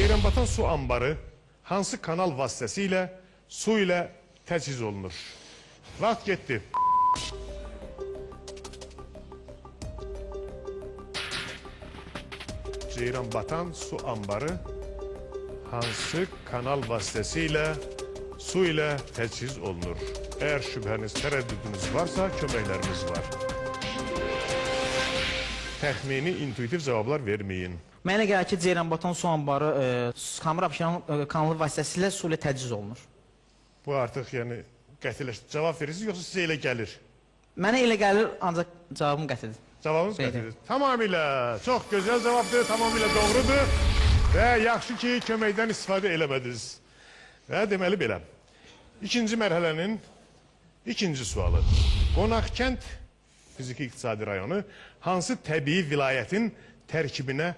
Ceyranbatan su anbarı hansı kanal vasitəsilə su ilə təchiz olunur? Vaxt getdi. Ceyranbatan su anbarı hansı kanal vasitəsilə su ilə təchiz olunur? Eğer şüpheniz, tərəddüdünüz varsa, köməklərimiz var. Təxmini, intuitiv cavablar verməyin. Mənə gəlir ki, Ceyranbatan su anbarı Xamır Abşeron kanalı vasitəsilə su ilə təchiz olunur. Bu artıq yəni qətiləşdir. Cavab verirsiniz, yoxsa sizə elə gəlir? Mənə elə gəlir, ancaq cavabım qətidir. Cavabınız qətidir. Tamamilə, çox gözəl cavabdır, tamamilə doğrudur. Və yaxşı ki, köməkdən istifadə eləmədiniz. Və deməli belə. İkinci mərhələnin ikinci sualı. Qonaqkənd fiziki iqtisadi rayonu hansı təbii vilayətin tərkibinə